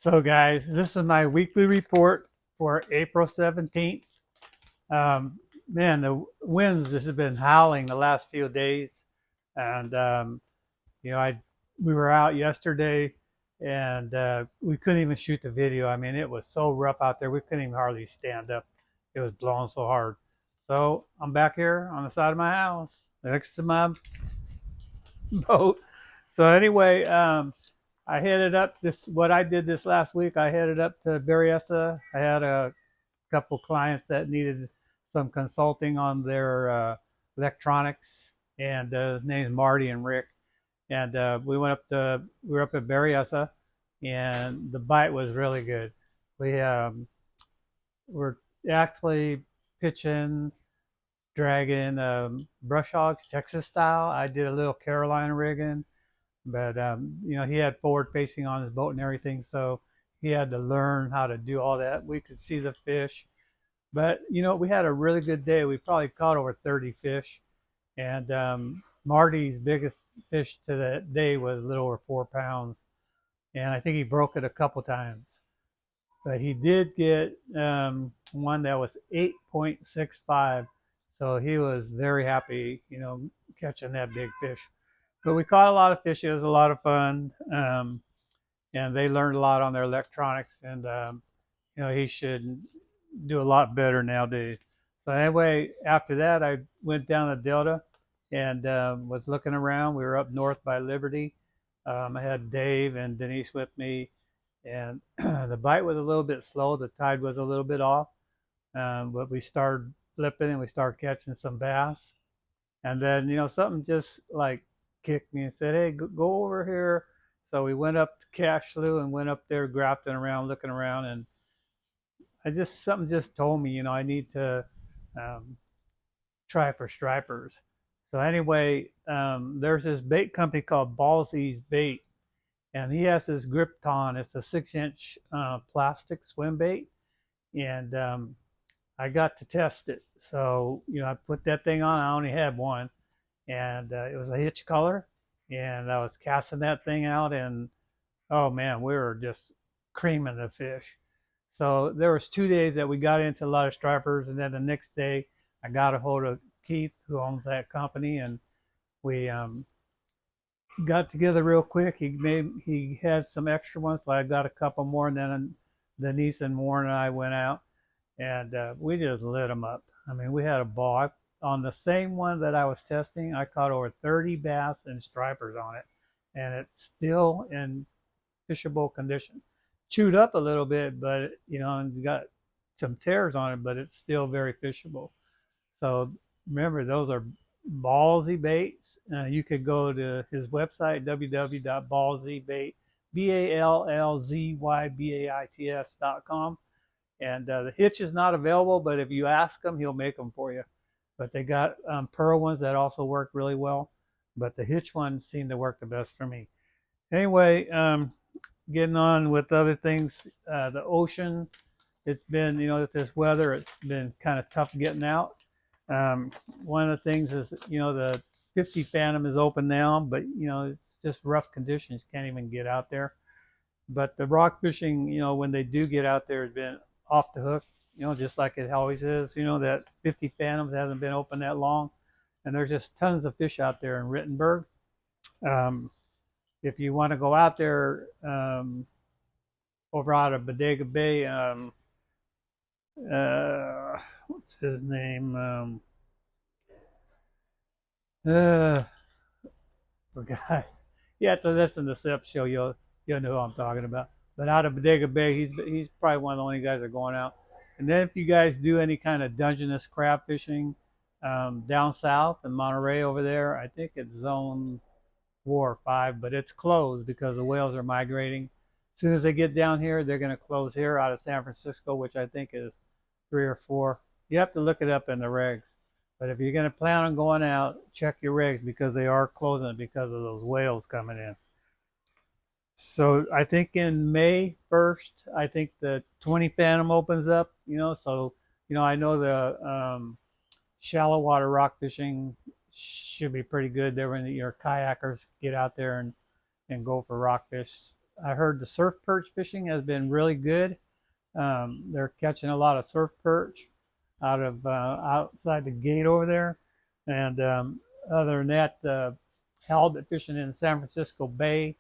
So, guys, this is my weekly report for April 17th. Man, the winds just have been howling the last few days, and you know, I we were out yesterday, and we couldn't even shoot the video. I mean, it was so rough out there, we couldn't even hardly stand up. It was blowing so hard. So I'm back here on the side of my house next to my boat. So anyway, I headed up this. What I did this last week, I headed up to Berryessa. I had a couple clients that needed some consulting on their electronics, and his name's Marty and Rick. And we were up at Berryessa, and the bite was really good. We were actually pitching, dragging brush hogs Texas style. I did a little Carolina rigging, but he had forward facing on his boat and everything, so he had to learn how to do all that. We could see the fish, but we had a really good day. We probably caught over 30 fish, and Marty's biggest fish to that day was a little over 4 pounds, and I think he broke it a couple times. But he did get one that was 8.65, so he was very happy, catching that big fish. But we caught a lot of fish. It was a lot of fun, and they learned a lot on their electronics, and he should do a lot better nowadays. So anyway, after that, I went down the Delta and was looking around. We were up north by Liberty. I had Dave and Denise with me, and the bite was a little bit slow. The tide was a little bit off, but we started flipping and we started catching some bass. And then, something just like kicked me and said, "Hey, go over here." So we went up to Cash Slough and went up there, grafting around, looking around, and something just told me, I need to um, try for stripers. So anyway, there's this bait company called Ballsy's Bait, and he has this Gripton. It's a 6-inch plastic swim bait, and I got to test it. So I put that thing on. I only had one, and it was a hitch color, and I was casting that thing out, and oh man, we were just creaming the fish. So there was 2 days that we got into a lot of stripers, and then the next day I got a hold of Keith, who owns that company, and we got together real quick. He had some extra ones, so I got a couple more, and then Denise and Warren and I went out, and we just lit them up. I mean, we had a ball. On the same one that I was testing, I caught over 30 bass and stripers on it, and it's still in fishable condition. Chewed up a little bit, but and got some tears on it, but it's still very fishable. So remember, those are ballsy baits. You could go to his website, www.ballzybait, BALLZYBAITS.com. And the hitch is not available, but if you ask him, he'll make them for you. But they got pearl ones that also work really well. But the hitch one seemed to work the best for me. Anyway, getting on with other things, the ocean, it's been, with this weather, it's been kind of tough getting out. One of the things is, the 50 Phantom is open now, but, it's just rough conditions. Can't even get out there. But the rock fishing, when they do get out there, has been off the hook, just like it always is. That 50 Phantoms hasn't been open that long, and there's just tons of fish out there in Rittenberg. Um, if you want to go out there, over out of Bodega Bay, what's his name? Uh, Forgot. You have to listen to Sip's show. You'll know who I'm talking about. But out of Bodega Bay, he's probably one of the only guys that are going out. And then if you guys do any kind of Dungeness crab fishing down south in Monterey over there, I think it's zone 4 or 5, but it's closed because the whales are migrating. As soon as they get down here, they're going to close here out of San Francisco, which I think is 3 or 4. You have to look it up in the regs. But if you're going to plan on going out, check your regs because they are closing because of those whales coming in. So I think in May 1st, I think the 20 Phantom opens up, so, I know the shallow water rock fishing should be pretty good there when your kayakers get out there and go for rockfish. I heard the surf perch fishing has been really good. They're catching a lot of surf perch out of outside the gate over there, and other than that, halibut fishing in San Francisco Bay.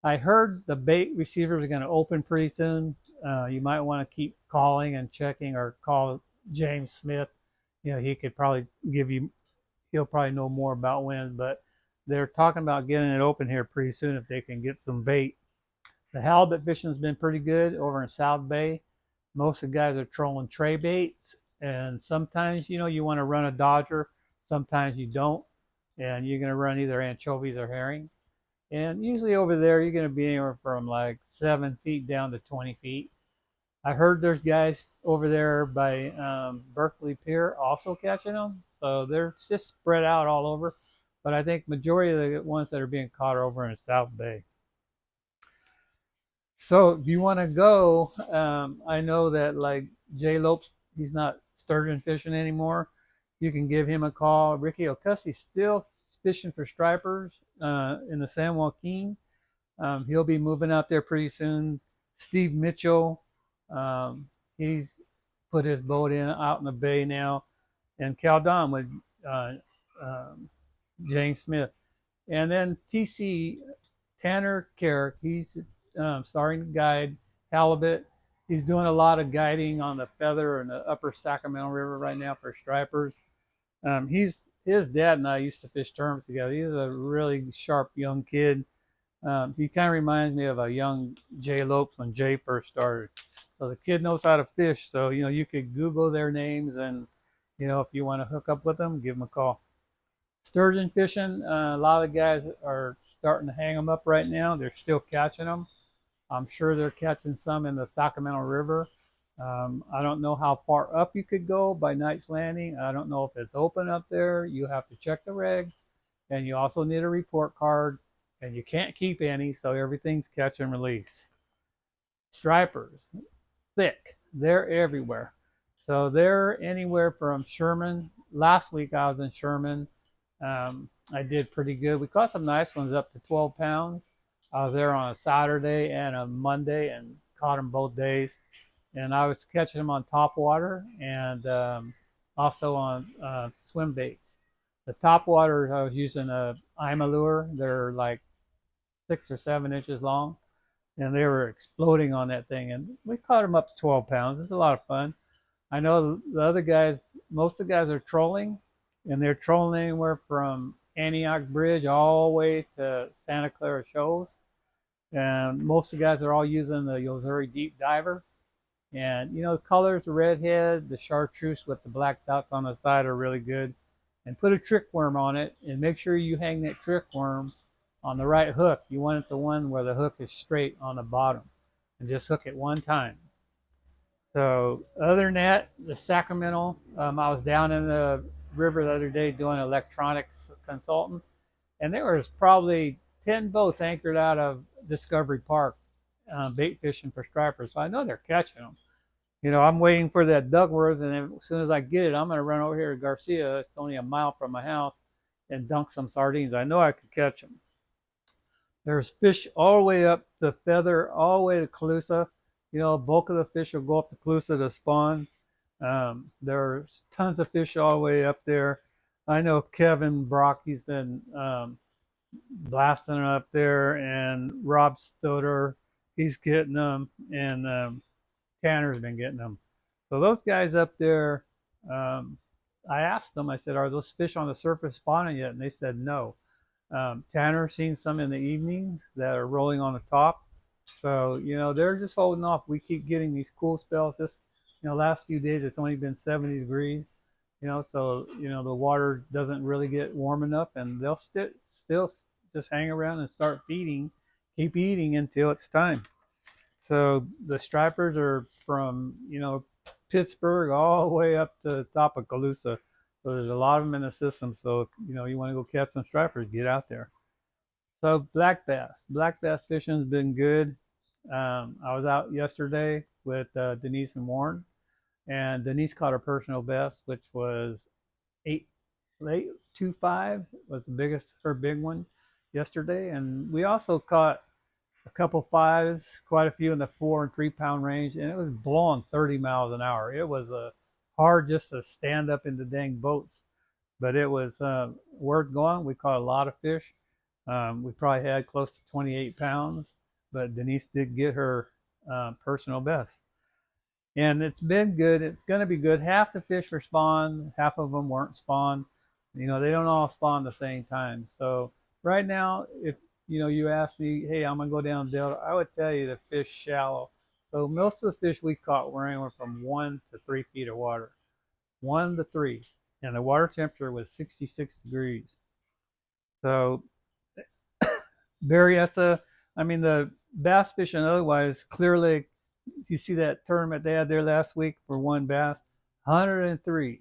I heard the bait receivers are going to open pretty soon. You might want to keep calling and checking, or call James Smith. You know, he could probably give you. He'll probably know more about when, but they're talking about getting it open here pretty soon if they can get some bait. The halibut fishing has been pretty good over in South Bay. Most of the guys are trolling tray baits, and sometimes you want to run a dodger, sometimes you don't, and you're going to run either anchovies or herring. And usually over there, you're going to be anywhere from like 7 feet down to 20 feet. I heard there's guys over there by Berkeley Pier also catching them, so they're just spread out all over. But I think majority of the ones that are being caught are over in South Bay. So if you want to go, I know that like Jay Lopes, he's not sturgeon fishing anymore. You can give him a call. Ricky O'Cussey's still fishing for stripers in the San Joaquin. He'll be moving out there pretty soon. Steve Mitchell, he's put his boat in out in the bay now, and Cal Don with uh, um, James Smith, and then TC Tanner Carrick. He's starting to guide halibut. He's doing a lot of guiding on the Feather and the Upper Sacramento River right now for stripers. He's His dad and I used to fish terms together. He's a really sharp young kid. He kind of reminds me of a young Jay Lopes when Jay first started. So the kid knows how to fish. So you could Google their names, and if you want to hook up with them, give them a call. Sturgeon fishing, a lot of guys are starting to hang them up right now. They're still catching them. I'm sure they're catching some in the Sacramento River. I don't know how far up you could go by Knight's Landing. I don't know if it's open up there. You have to check the regs, and you also need a report card, and you can't keep any, so everything's catch and release. Stripers, thick. They're everywhere. So they're anywhere from Sherman. Last week I was in Sherman. I did pretty good. We caught some nice ones up to 12 pounds. I was there on a Saturday and a Monday and caught them both days. And I was catching them on top water and also on swim baits. The top water, I was using a IMA lure. They're like 6 or 7 inches long, and they were exploding on that thing. And we caught them up to 12 pounds. It's a lot of fun. I know the other guys, most of the guys are trolling, and they're trolling anywhere from Antioch Bridge all the way to Santa Clara Shoals. And most of the guys are all using the Yozuri Deep Diver. And the colors, the redhead, the chartreuse with the black dots on the side are really good. And put a trick worm on it, and make sure you hang that trick worm on the right hook. You want it the one where the hook is straight on the bottom, and just hook it one time. So other than that, the Sacramento, I was down in the river the other day doing electronics consultant, and there was probably 10 boats anchored out of Discovery Park, bait fishing for stripers. So I know they're catching them. I'm waiting for that Duckworth, and as soon as I get it, I'm going to run over here to Garcia. It's only a mile from my house, and dunk some sardines. I know I could catch them. There's fish all the way up the Feather, all the way to Calusa. Bulk of the fish will go up to Calusa to spawn. There's tons of fish all the way up there. I know Kevin Brock, he's been blasting them up there, and Rob Stoder, he's getting them, and Tanner's been getting them. So those guys up there, I asked them, I said, are those fish on the surface spawning yet? And they said no. Tanner seen some in the evenings that are rolling on the top. So, they're just holding off. We keep getting these cool spells. This, last few days it's only been 70 degrees, so, the water doesn't really get warm enough, and they'll still just hang around and start feeding, keep eating until it's time. So the stripers are from, Pittsburgh all the way up to the top of Calusa. So there's a lot of them in the system. So if, you want to go catch some stripers, get out there. So black bass fishing's been good. I was out yesterday with Denise and Warren, and Denise caught her personal best, which was 8.25 was the biggest, her big one yesterday. And we also caught a couple fives, quite a few in the 4 and 3 pound range, and it was blowing 30 miles an hour. It was hard just to stand up in the dang boats, but it was worth going. We caught a lot of fish. We probably had close to 28 pounds, but Denise did get her personal best. And it's been good. It's going to be good. Half the fish were spawned, half of them weren't spawned. You know, they don't all spawn the same time. So right now, if you ask me, hey, I'm gonna go down Delta, I would tell you the fish shallow. So most of the fish we caught were anywhere from 1 to 3 feet of water, 1 to 3, and the water temperature was 66 degrees. So Berryessa, I mean the bass fishing otherwise, Clear Lake, you see that tournament they had there last week for one bass, 103.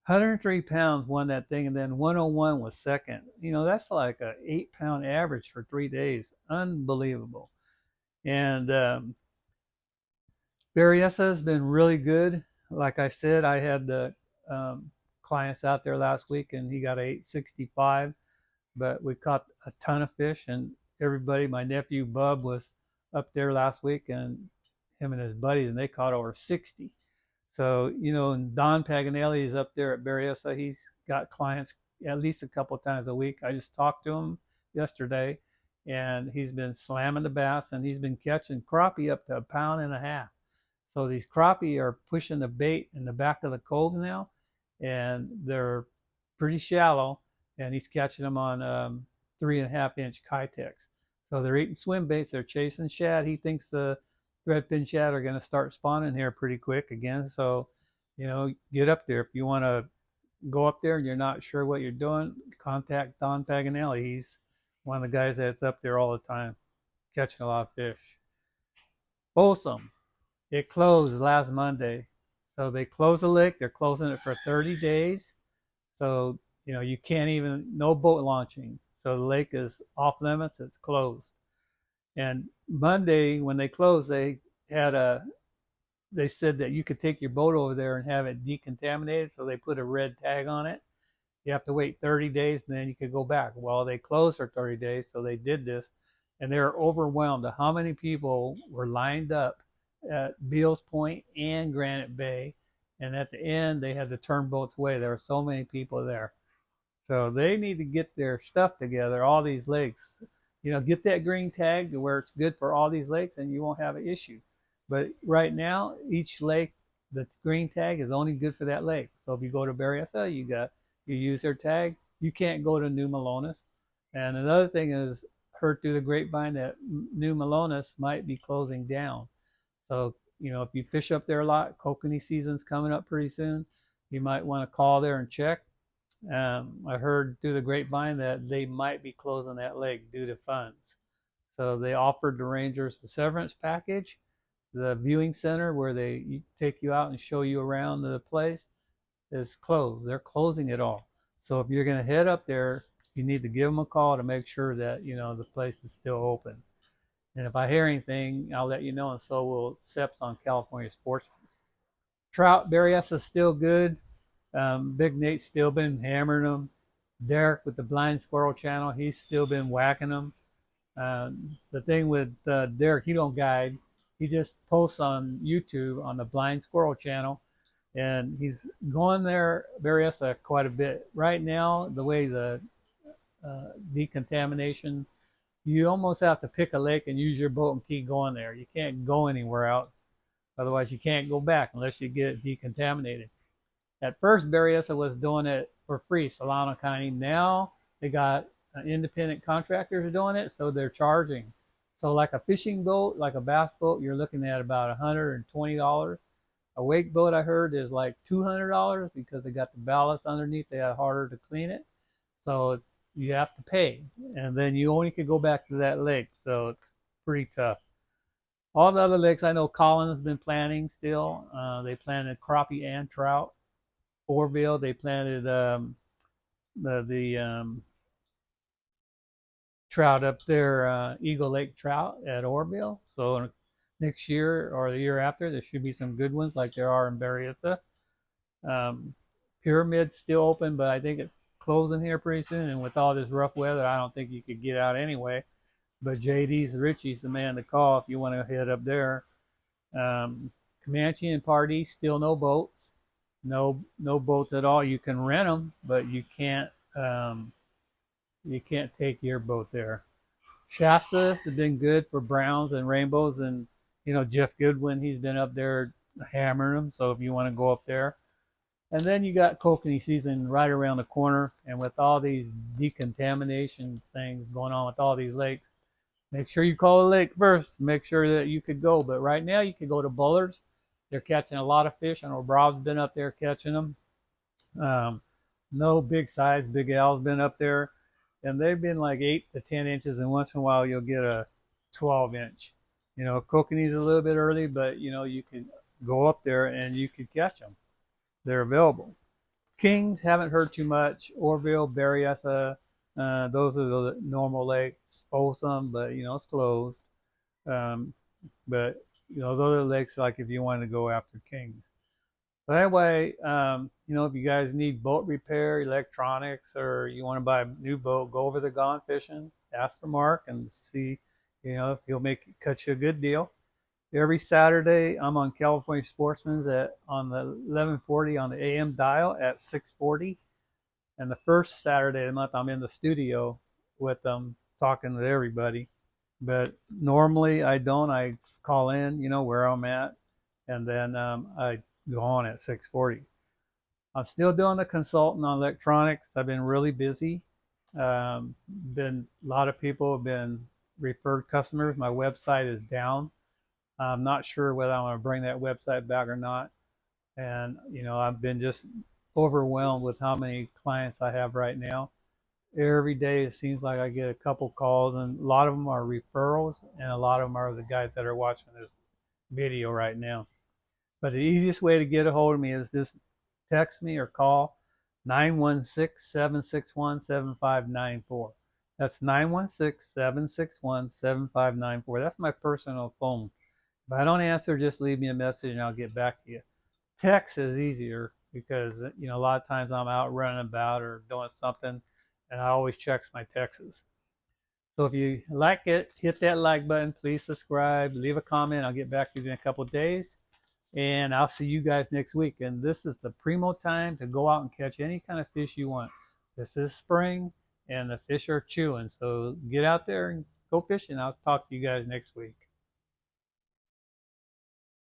103 pounds won that thing, and then 101 was second. That's like a 8 pound average for 3 days. Unbelievable. And Berryessa has been really good. Like I said, I had the clients out there last week, and he got a 865. But we caught a ton of fish, and everybody, my nephew Bub was up there last week, and him and his buddies, and they caught over 60. So, and Don Paganelli is up there at Berryessa. He's got clients at least a couple of times a week. I just talked to him yesterday, and he's been slamming the bass, and he's been catching crappie up to 1.5 pounds. So these crappie are pushing the bait in the back of the cove now, and they're pretty shallow, and he's catching them on 3.5 inch Kitex. So they're eating swim baits. They're chasing shad. He thinks the threadfin shad are going to start spawning here pretty quick again. So, get up there. If you want to go up there and you're not sure what you're doing, contact Don Paganelli. He's one of the guys that's up there all the time, catching a lot of fish. Folsom, it closed last Monday. So they closed the lake. They're closing it for 30 days. So, you can't even, no boat launching. So the lake is off limits. It's closed. And Monday, when they closed, they said that you could take your boat over there and have it decontaminated. So they put a red tag on it. You have to wait 30 days, and then you could go back. Well, they closed for 30 days, so they did this, and they were overwhelmed at how many people were lined up at Beals Point and Granite Bay. And at the end, they had to turn boats away. There were so many people there. So they need to get their stuff together, all these lakes. Get that green tag to where it's good for all these lakes, and you won't have an issue. But right now, each lake, the green tag is only good for that lake. So if you go to Berryessa, you use their tag. You can't go to New Melones. And another thing is, heard through the grapevine that New Melones might be closing down. So if you fish up there a lot, kokanee season's coming up pretty soon. You might want to call there and check. I heard through the grapevine that they might be closing that lake due to funds. So they offered the Rangers the severance package, the viewing center where they take you out and show you around the place is closed. They're closing it all. So if you're going to head up there, you need to give them a call to make sure that the place is still open. And if I hear anything, I'll let you know, and so will Seps on California Sports. Trout, Berryessa is still good. Big Nate's still been hammering them. Derek with the Blind Squirrel channel, he's still been whacking them. The thing with Derek, he don't guide. He just posts on YouTube on the Blind Squirrel channel, and he's going there, Berryessa, quite a bit. Right now, the way the decontamination, you almost have to pick a lake and use your boat and keep going there. You can't go anywhere else. Otherwise, you can't go back unless you get it decontaminated. At first, Berryessa was doing it for free, Solano County. Now they got independent contractors doing it, so they're charging. So like a fishing boat, like a bass boat, you're looking at about $120. A wake boat, I heard, is like $200 because they got the ballast underneath. They got harder to clean it. So you have to pay. And then you only can go back to that lake. So it's pretty tough. All the other lakes, I know Collins has been planting still. They planted crappie and trout. Orville, they planted the trout up there, Eagle Lake trout at Orville. So next year or the year after, there should be some good ones like there are in Berryessa. Pyramid's still open, but I think it's closing here pretty soon. And with all this rough weather, I don't think you could get out anyway. But JD's Richie's the man to call if you want to head up there. Comanche and Pardee, still no boats, no boats at all. You can rent them, but um, you can't take your boat there. Shasta has been good for browns and rainbows, and Jeff Goodwin, he's been up there hammering them. So if you want to go up there, and then you got kokanee season right around the corner, and with all these decontamination things going on with all these lakes, make sure you call the lake first. Make sure that you could go. But right now, you could go to Bullards. They're catching a lot of fish. I know Rob's been up there catching them. Um, no big size. Big Al's been up there, and they've been like 8 to 10 inches. And once in a while, you'll get a 12 inch. Kokanee's a little bit early, but you can go up there and you could catch them. They're available. Kings, haven't heard too much. Orville, Berryessa, those are the normal lakes. Folsom, but it's closed. Um, but those are lakes like if you wanted to go after kings. But anyway, if you guys need boat repair, electronics, or you want to buy a new boat, go over to Gone Fishing, ask for Mark, and see, if he'll cut you a good deal. Every Saturday, I'm on California Sportsman's on the 1140 on the AM dial at 640. And the first Saturday of the month, I'm in the studio with them talking with everybody. But normally I don't. I call in, where I'm at, and then I go on at 640. I'm still doing the consulting on electronics. I've been really busy. Been a lot of people have been referred customers. My website is down. I'm not sure whether I'm going to bring that website back or not. And, I've been just overwhelmed with how many clients I have right now. Every day it seems like I get a couple calls, and a lot of them are referrals, and a lot of them are the guys that are watching this video right now. But the easiest way to get a hold of me is just text me or call 916-761-7594. That's 916-761-7594. That's my personal phone. If I don't answer, just leave me a message and I'll get back to you. Text is easier because a lot of times I'm out running about or doing something, and I always check my texts. So if you like it, hit that like button. Please subscribe, leave a comment. I'll get back to you in a couple of days, and I'll see you guys next week. And this is the primo time to go out and catch any kind of fish you want. This is spring, and the fish are chewing. So get out there and go fishing. I'll talk to you guys next week.